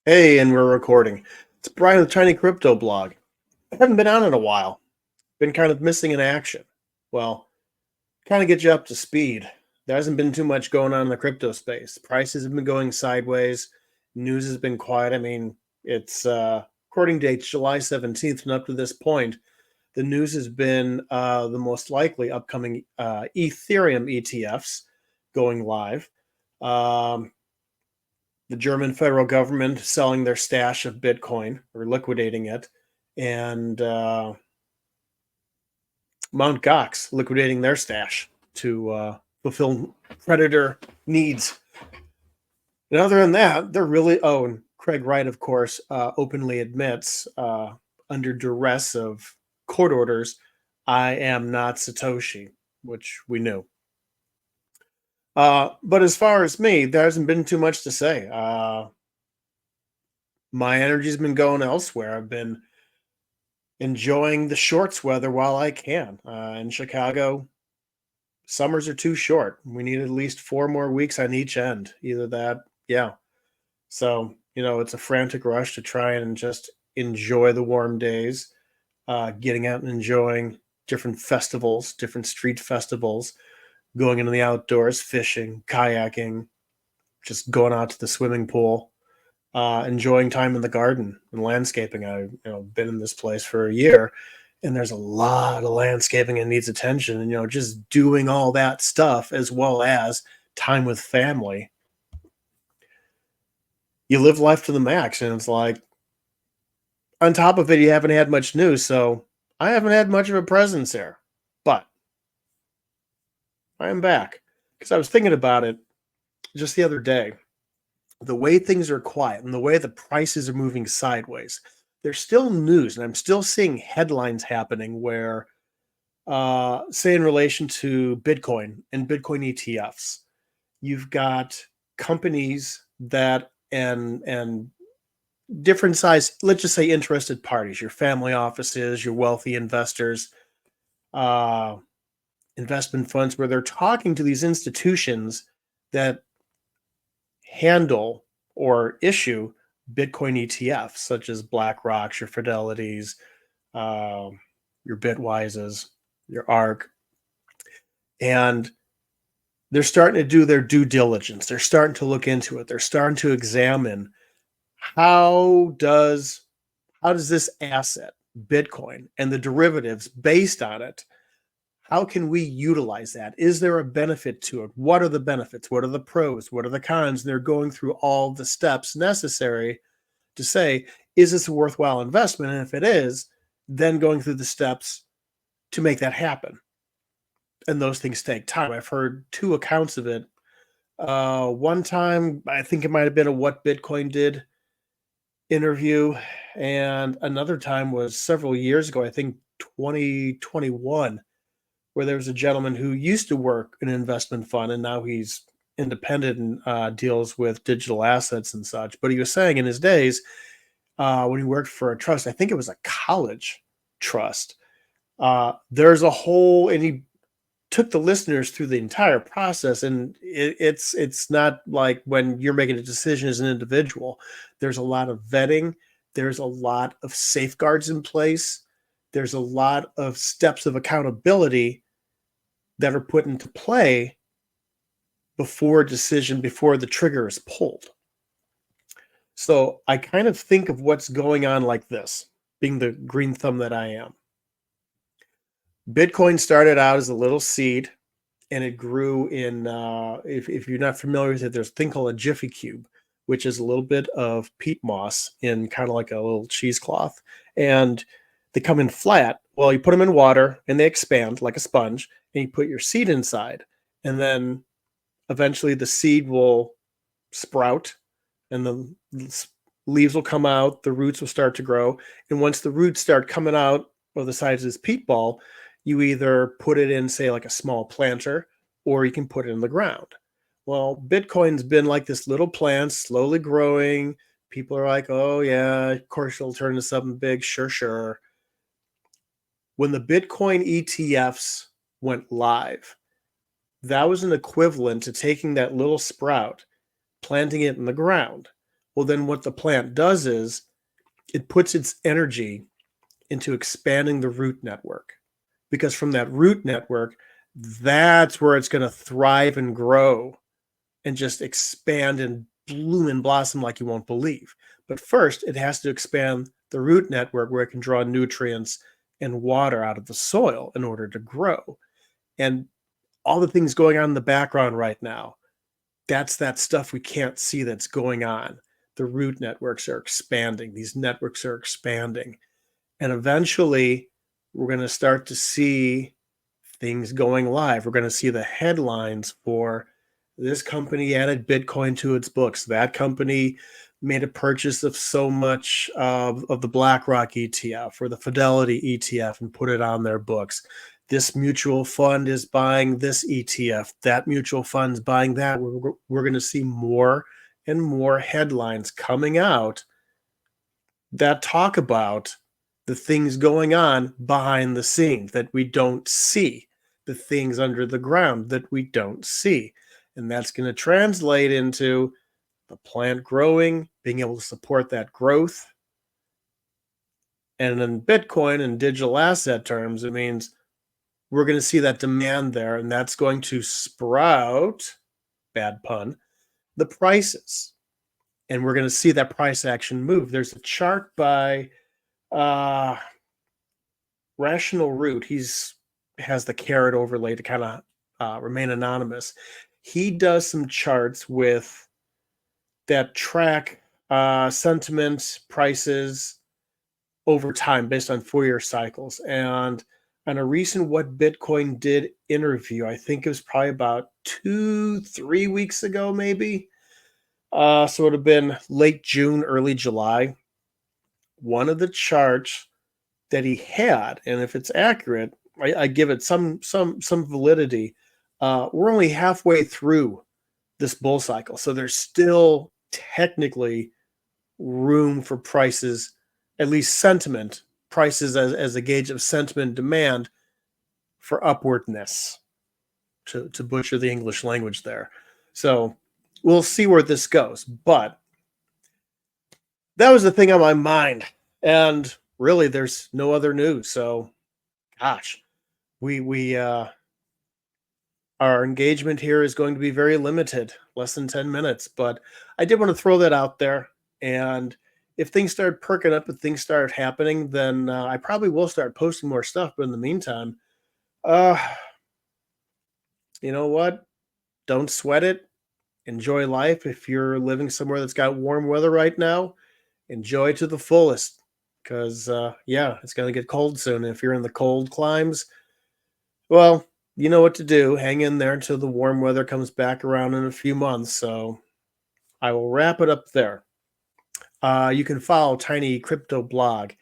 Hey, and we're recording. It's Brian with TINYCRYPTOBLOG. I haven't been on in a while. Been kind of missing in action. Well, kind of get you up to speed. There hasn't been too much going on in the crypto space. Prices have been going sideways. News has been quiet. I mean, it's recording date July 17th, and up to this point, the news has been the most likely upcoming Ethereum ETFs going live. Um, the German federal government selling their stash of Bitcoin or liquidating it, and Mount Gox liquidating their stash to fulfill creditor needs. And other than that, they're really, oh, and Craig Wright, of course, openly admits under duress of court orders, I am not Satoshi, which we knew. But as far as me, there hasn't been too much to say. My energy's been going elsewhere. I've been enjoying the shorts weather while I can. In Chicago, summers are too short. We need at least 4 more weeks on each end. Either that, yeah. So, it's a frantic rush to try and just enjoy the warm days, getting out and enjoying different festivals, different street festivals, going into the outdoors, fishing, kayaking, just going out to the swimming pool, enjoying time in the garden and landscaping. I've been in this place for a year, and there's a lot of landscaping that needs attention. And just doing all that stuff as well as time with family. You live life to the max, and it's like on top of it, you haven't had much news, so I haven't had much of a presence there. But I am back because I was thinking about it just the other day. The way things are quiet and the way the prices are moving sideways, there's still news, and I'm still seeing headlines happening where, say, in relation to Bitcoin and Bitcoin ETFs, you've got companies that and different size, let's just say interested parties, your family offices, your wealthy investors, uh, investment funds, where they're talking to these institutions that handle or issue Bitcoin ETFs, such as BlackRock's, your Fidelities, uh, your Bitwises, your ARK, and they're starting to do their due diligence. They're starting to look into it. They're starting to examine how does how does this asset, Bitcoin, and the derivatives based on it, how can we utilize that? Is there a benefit to it? What are the benefits? What are the pros? What are the cons? And they're going through all the steps necessary to say, is this a worthwhile investment? And if it is, then going through the steps to make that happen. And those things take time. I've heard two accounts of it. One time, I think it might have been a What Bitcoin Did interview, and another time was several years ago, I think 2021, where there was a gentleman who used to work in an investment fund and now he's independent and deals with digital assets and such. But he was saying in his days, when he worked for a trust, I think it was a college trust, there's a whole, and he took the listeners through the entire process, and it's not like when you're making a decision as an individual. There's a lot of vetting, there's a lot of safeguards in place, there's a lot of steps of accountability that are put into play before a decision, before the trigger is pulled. So I kind of think of what's going on like this, being the green thumb that I am. Bitcoin started out as a little seed, and it grew in, if you're not familiar with it, there's a thing called a Jiffy Cube, which is a little bit of peat moss in kind of like a little cheesecloth. And they come in flat. Well, you put them in water and they expand like a sponge, and you put your seed inside. And then eventually the seed will sprout, and the leaves will come out, the roots will start to grow. And once the roots start coming out of the size of this peat ball, you either put it in, say, like a small planter, or you can put it in the ground. Well, Bitcoin's been like this little plant, slowly growing. People are like, oh, yeah, of course it'll turn into something big. Sure, sure. When the Bitcoin ETFs went live, that was an equivalent to taking that little sprout, planting it in the ground. Well, then what the plant does is it puts its energy into expanding the root network, because from that root network, that's where it's going to thrive and grow and just expand and bloom and blossom like you won't believe. But first, it has to expand the root network where it can draw nutrients and water out of the soil in order to grow. And all the things going on in the background right now, that's that stuff we can't see that's going on. The root networks are expanding, these networks are expanding. And eventually, we're going to start to see things going live. We're going to see the headlines for this company added Bitcoin to its books. That company made a purchase of so much of the BlackRock ETF or the Fidelity ETF and put it on their books. This mutual fund is buying this ETF. That mutual fund's buying that. We're going to see more and more headlines coming out that talk about the things going on behind the scenes that we don't see, the things under the ground that we don't see. And that's going to translate into the plant growing, being able to support that growth. And in Bitcoin and digital asset terms, it means we're going to see that demand there, and that's going to sprout, bad pun, the prices. And we're going to see that price action move. There's a chart by Rational Root. He's has the carrot overlay to kind of remain anonymous. He does some charts with that track sentiment, prices over time based on 4-year cycles. And on a recent What Bitcoin Did interview, I think it was probably about 2-3 weeks ago, maybe. So it would have been late June, early July. One of the charts that he had, and if it's accurate, I give it some validity. We're only halfway through this bull cycle, so there's still technically room for prices, at least sentiment prices as a gauge of sentiment demand for upwardness. To butcher the English language there, so we'll see where this goes. But that was the thing on my mind, and really, there's no other news. So, gosh, we our engagement here is going to be very limited, less than 10 minutes. But I did want to throw that out there. And if things start perking up and things start happening, then I probably will start posting more stuff. But in the meantime, uh, you know what? Don't sweat it. Enjoy life. If you're living somewhere that's got warm weather right now, enjoy to the fullest. Because, yeah, it's going to get cold soon. If you're in the cold climes, well, you know what to do. Hang in there until the warm weather comes back around in a few months. So I will wrap it up there. You can follow Tiny Crypto Blog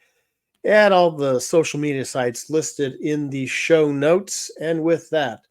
at all the social media sites listed in the show notes. And with that,